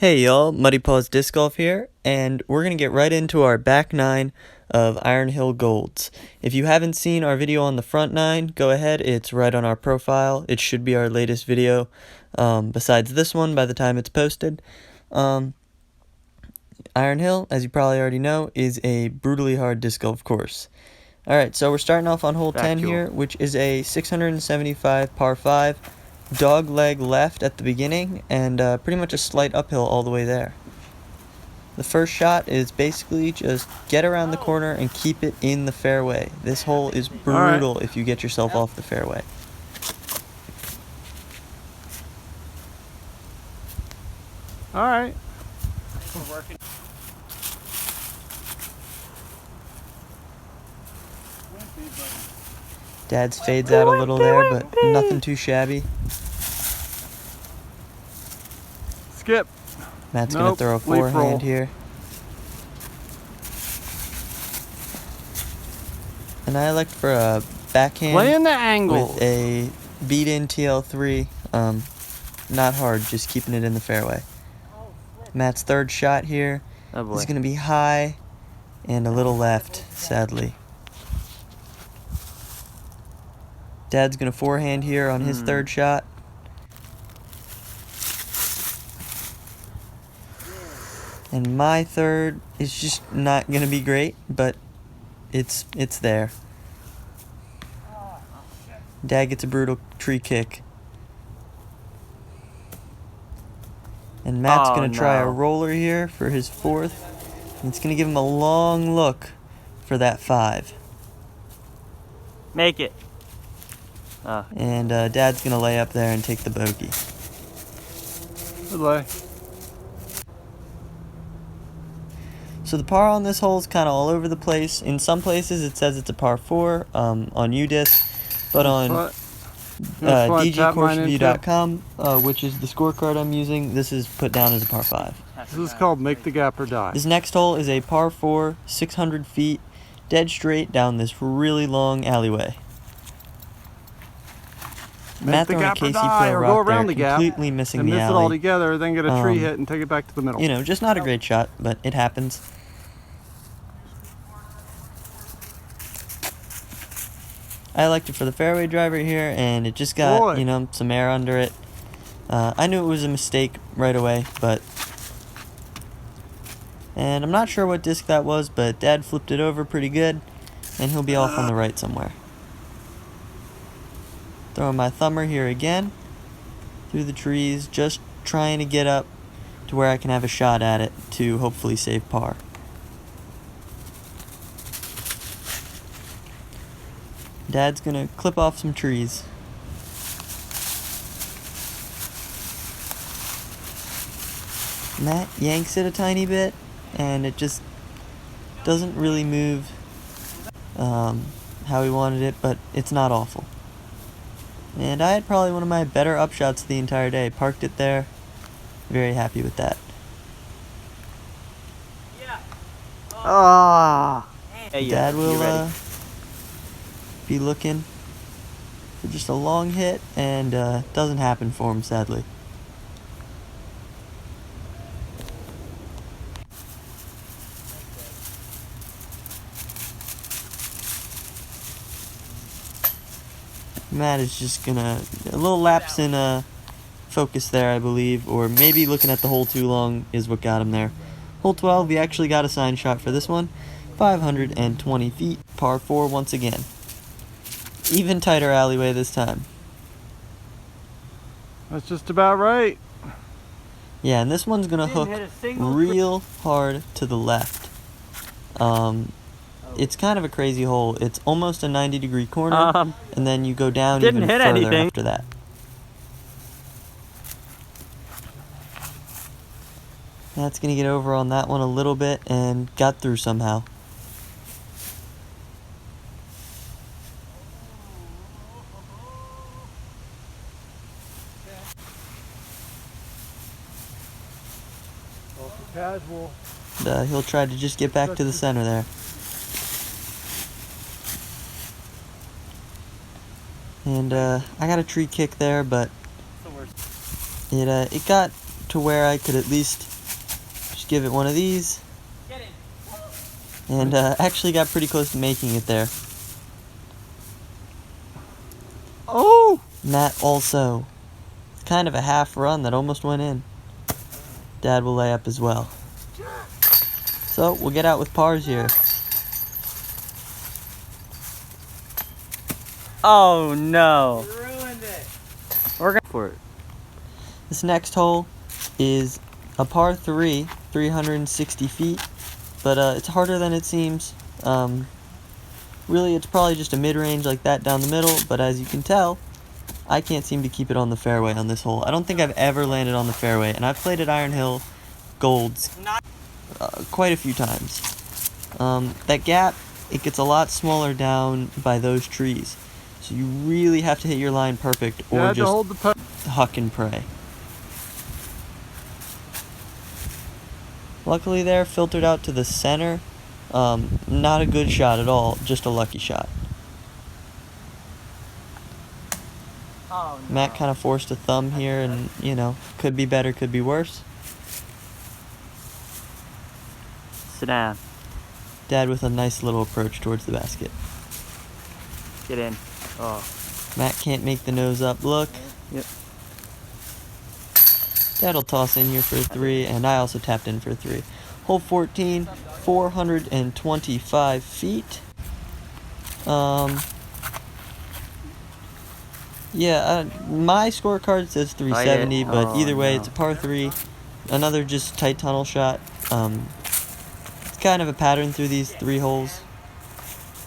Hey y'all, Muddy Paws Disc Golf here, and we're going to get right into our back nine of Iron Hill Golds. If you haven't seen our video on the front nine, go ahead, it's right on our profile. It should be our latest video, besides this one by the time it's posted. Iron Hill, as you probably already know, is a brutally hard disc golf course. Alright, so we're starting off on hole 10 here, which is a 675 par 5. Dog leg left at the beginning, and pretty much a slight uphill all the way there. The first shot is basically just get around the corner and keep it in the fairway. This hole is brutal if you get yourself off the fairway. Alright. Dad's fades out a little there, but nothing too shabby. Skip. Matt's gonna throw a forehand here. And I elect for a backhand Playing the angle with a beat-in TL3. Not hard, just keeping it in the fairway. Matt's third shot here is gonna be high and a little left, sadly. Dad's gonna forehand here on his third shot. And my third is just not gonna be great, but it's there. Dad gets a brutal tree kick. And Matt's gonna try a roller here for his fourth. And it's gonna give him a long look for that 5. Make it. And Dad's gonna lay up there and take the bogey. Good lay. So the par on this hole is kind of all over the place. In some places it says it's a par 4 on UDisc, but on dgcoursereview.com, which is the scorecard I'm using, this is put down as a par 5. This is called make the gap or die. This next hole is a par 4, 600 feet, dead straight down this really long alleyway. Matt throwing a KC Pro rock there, completely missing the alley. Miss it all together, then get a tree hit and take it back to the middle. You know, just not a great shot, but it happens. I elected for the fairway driver here, and it just got, you know, some air under it. I knew it was a mistake right away, and I'm not sure what disc that was, but Dad flipped it over pretty good, and he'll be off on the right somewhere. Throwing my thumber here again, through the trees, just trying to get up to where I can have a shot at it to hopefully save par. Dad's gonna clip off some trees. Matt yanks it a tiny bit, and it just doesn't really move how he wanted it, but it's not awful. And I had probably one of my better upshots the entire day. Parked it there. Very happy with that. Dad will be looking for just a long hit, and doesn't happen for him, sadly. Matt is just gonna, a little lapse in focus there, I believe, or maybe looking at the hole too long is what got him there. Hole 12, we actually got a sign shot for this one. 520 feet, par 4 once again. Even tighter alleyway this time. That's just about right. Yeah, and this one's gonna hook real hard to the left. It's kind of a crazy hole. It's almost a 90-degree corner, and then you go down even further after that. That's going to get over on that one a little bit and got through somehow. Casual. He'll try to just get back to the center there. And I got a tree kick there, but it got to where I could at least give it one of these. And actually got pretty close to making it there. Oh! Matt also. Kind of a half run that almost went in. Dad will lay up as well. So we'll get out with pars here. Oh no. You ruined it. We're going for it. This next hole is a par 3, 360 feet, but it's harder than it seems. Really, it's probably just a mid-range like that down the middle, but as you can tell, I can't seem to keep it on the fairway on this hole. I don't think I've ever landed on the fairway, and I've played at Iron Hill Golds quite a few times. That gap, it gets a lot smaller down by those trees, so you really have to hit your line perfect You or had to just hold the putt. huck and pray. Luckily there, filtered out to the center. Not a good shot at all, just a lucky shot. Oh no. Matt kind of forced a thumb here, and, you know, could be better, could be worse. Sit down. Dad with a nice little approach towards the basket. Get in. Oh. Matt can't make the nose up look. Yep. Dad'll toss in here for a 3, and I also tapped in for a 3. Hole 14, 425 feet. Yeah, my scorecard says 370, but Oh, either way, no. it's a par 3. Another just tight tunnel shot. It's kind of a pattern through these 3 holes.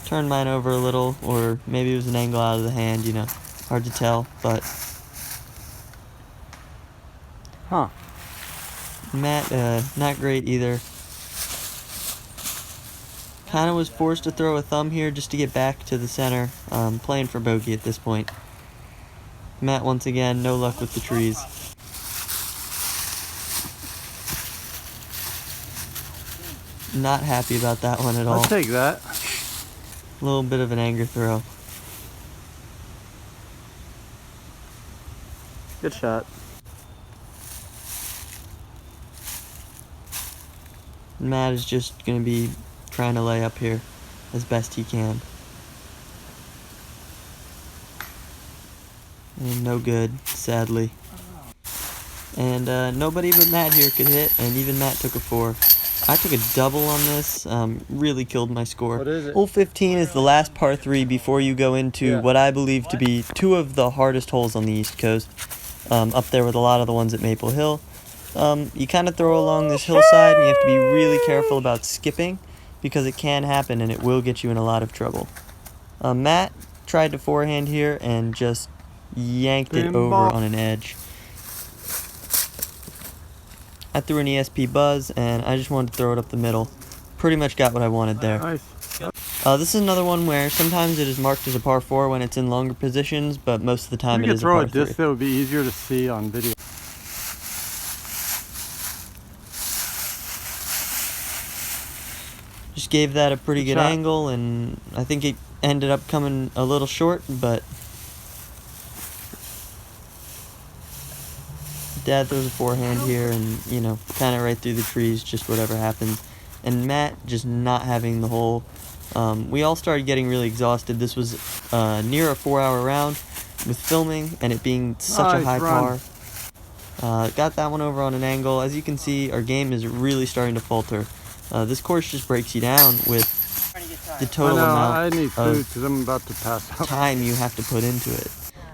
Turned mine over a little, or maybe it was an angle out of the hand, you know. Hard to tell, but Huh. Matt, not great either. Kind of was forced to throw a thumb here just to get back to the center. Playing for bogey at this point. Matt, once again, no luck with the trees. Not happy about that one at all. I'll take that. A little bit of an anger throw. Good shot. Matt is just going to be trying to lay up here as best he can. And no good, sadly. And nobody but Matt here could hit, and even Matt took a 4. I took a double on this, really killed my score. What is it? Hole 15 is the last par 3 before you go into what I believe to be 2 of the hardest holes on the East Coast, up there with a lot of the ones at Maple Hill. You kind of throw along this hillside, and you have to be really careful about skipping, because it can happen, and it will get you in a lot of trouble. Matt tried to forehand here, and just yanked it over on an edge. I threw an ESP buzz, and I just wanted to throw it up the middle. Pretty much got what I wanted there. Nice. This is another one where sometimes it is marked as a par 4 when it's in longer positions, but most of the time You it could is a throw par a 3. disc that would be easier to see on video. Just gave that a pretty Good good shot. angle, and I think it ended up coming a little short, but Dad throws a forehand here, and, you know, kind of right through the trees, just whatever happens. And Matt just not having the hole. We all started getting really exhausted. This was near a 4-hour round with filming, and it being such a Nice high run. par. Got that one over on an angle. As you can see, our game is really starting to falter. This course just breaks you down with the total I amount need food of because I'm about to pass out. time you have to put into it.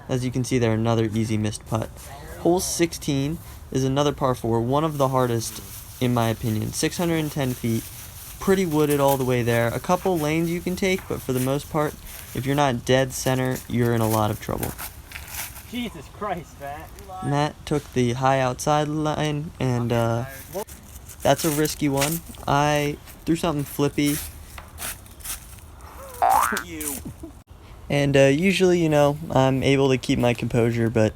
As you can see there, another easy missed putt. Hole 16 is another par 4, one of the hardest in my opinion. 610 feet, pretty wooded all the way there. A couple lanes you can take, but for the most part, if you're not dead center, you're in a lot of trouble. Jesus Christ, Matt. Matt took the high outside line, and that's a risky one. I threw something flippy. And usually, you know, I'm able to keep my composure, but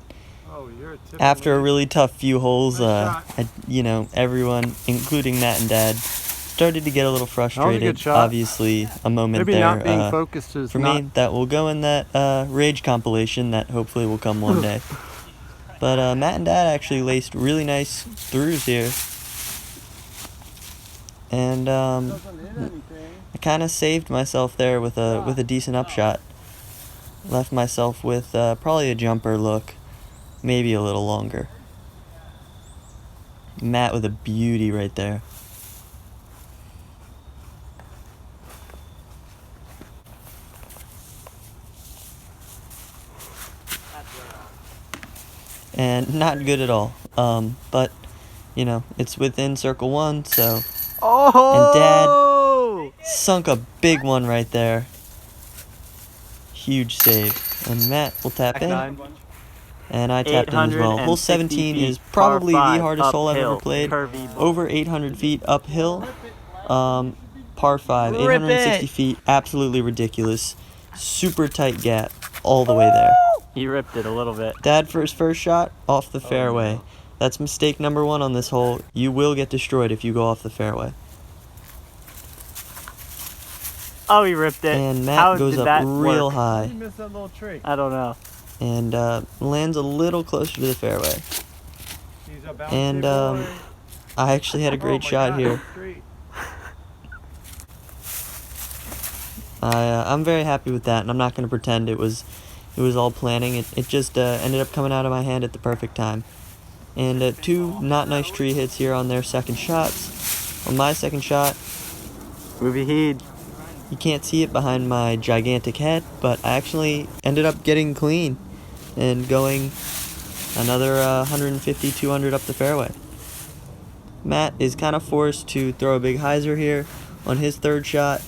Oh, you're a tip after a away. really tough few holes, Nice shot. everyone, including Matt and Dad, started to get a little frustrated. good shot. Obviously, a moment Maybe there. not being focused is For not. me, that will go in that rage compilation that hopefully will come one day. But Matt and Dad actually laced really nice throughs here. and I kind of saved myself there with a decent upshot. Left myself with probably a jumper look, maybe a little longer. Matt with a beauty right there. And not good at all. But you know, it's within circle one, so. Oh! And Dad sunk a big one right there. Huge save. And Matt will tap in. And I tapped in as well. Hole 17 is probably the hardest hole I've ever played. Over 800 feet uphill. Par 5, 860 feet. Absolutely ridiculous. Super tight gap all the way there. He ripped it a little bit. Dad for his first shot, off the fairway. That's mistake number 1 on this hole. You will get destroyed if you go off the fairway. Oh, he ripped it. And Matt How goes did up that real work? high. You missed that little tree. I don't know. And lands a little closer to the fairway. He's a bouncy And boy. I actually had a great Oh my shot God, here. street. I'm very happy with that, and I'm not going to pretend it was all planning. It just ended up coming out of my hand at the perfect time. And 2 not nice tree hits here on their second shots. On my second shot, Movie heed. you can't see it behind my gigantic head, but I actually ended up getting clean and going another 150, 200 up the fairway. Matt is kind of forced to throw a big hyzer here on his third shot.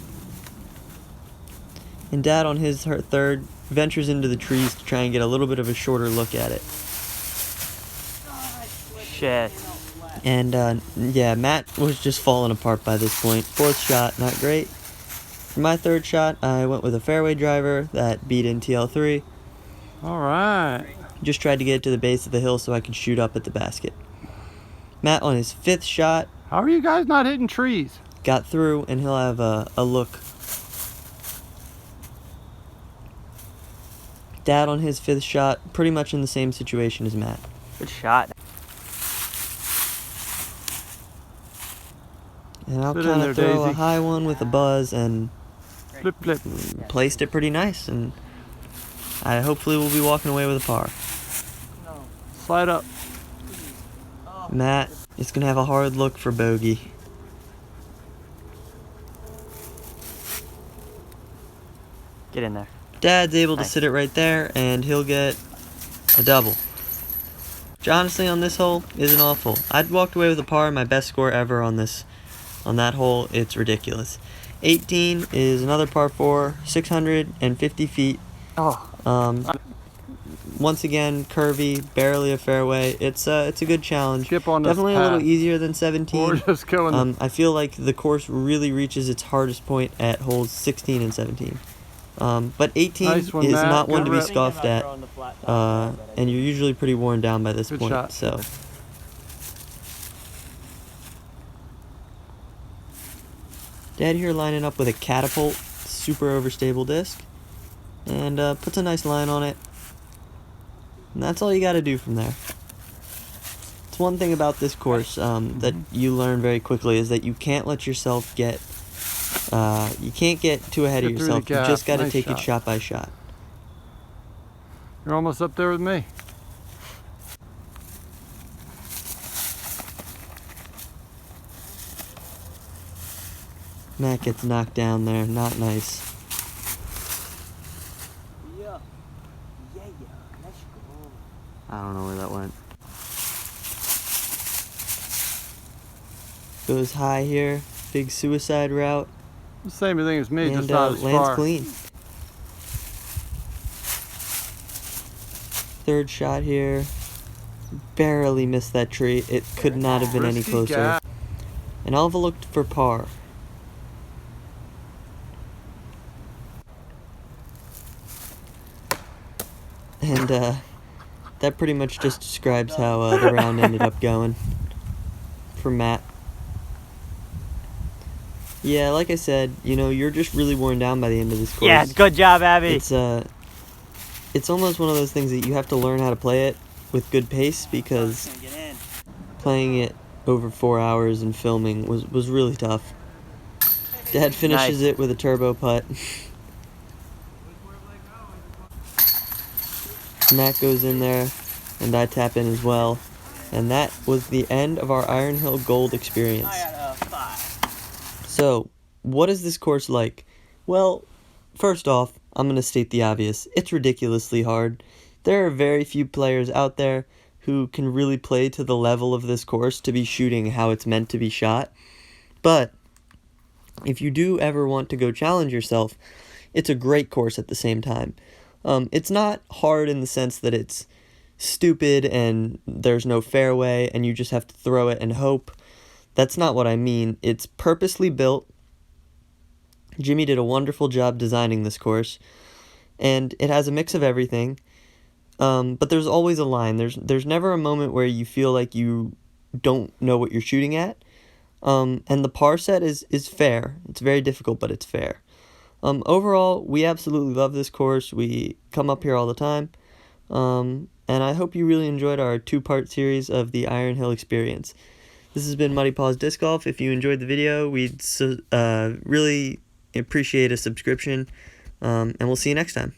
And Dad on his third ventures into the trees to try and get a little bit of a shorter look at it. Shit. And yeah, Matt was just falling apart by this point. Fourth shot, not great. For my third shot, I went with a fairway driver that beat in TL3. All right. Just tried to get it to the base of the hill so I could shoot up at the basket. Matt on his 5th shot How are you guys not hitting trees? got through, and he'll have a look. Dad on his 5th shot, pretty much in the same situation as Matt. Good shot. And I'll Sit in kind there, of throw a Daisy. high one with a buzz and Flip, flip. placed it pretty nice. And I hopefully will be walking away with a par. Slide up. Matt is going to have a hard look for bogey. Get in there. Dad's able to Nice. sit it right there, and he'll get a double. Which honestly on this hole isn't awful. I'd walked away with a par, my best score ever on that hole. It's ridiculous. 18 is another par 4, 650 feet. Oh. Once again, curvy, barely a fairway. It's a good challenge. Skip on this Definitely a little path. easier than We're 17. just going. I feel like the course really reaches its hardest point at holes 16 and 17. But 18 Nice one, is Matt. not one Good to be rip. scoffed at, and you're usually pretty worn down by this Good point. shot. So, Dad here lining up with a catapult, super overstable disc, and puts a nice line on it. And that's all you got to do from there. It's one thing about this course that you learn very quickly is that you can't let yourself get. You can't get too ahead of Get through the yourself. You gap. just got to Nice take it shot. shot by shot. You're almost up there with me. Matt gets knocked down there. Not nice. I don't know where that went. Goes high here. Big suicide route. The same thing as me, And just not as lands far. clean. Third shot here. Barely missed that tree. It could not have been any Risky closer. gap. And Alva looked for par. And that pretty much just describes how the round ended up going for Matt. Yeah, like I said, you know, you're just really worn down by the end of this course. Yeah, good job, Abby. It's almost one of those things that you have to learn how to play it with good pace, because playing it over 4 hours in filming was really tough. Dad finishes Nice. it with a turbo putt. Matt goes in there, and I tap in as well. And that was the end of our Iron Hill Gold experience. I got a 5. So, what is this course like? Well, first off, I'm going to state the obvious. It's ridiculously hard. There are very few players out there who can really play to the level of this course to be shooting how it's meant to be shot. But if you do ever want to go challenge yourself, it's a great course at the same time. It's not hard in the sense that it's stupid and there's no fairway and you just have to throw it and hope. That's not what I mean. It's purposely built. Jimmy did a wonderful job designing this course, and it has a mix of everything. But there's always a line. There's never a moment where you feel like you don't know what you're shooting at. And the par set is fair. It's very difficult, but it's fair. Overall, we absolutely love this course. We come up here all the time. And I hope you really enjoyed our 2-part series of the Iron Hill experience. This has been Muddy Paws Disc Golf. If you enjoyed the video, we'd really appreciate a subscription. And we'll see you next time.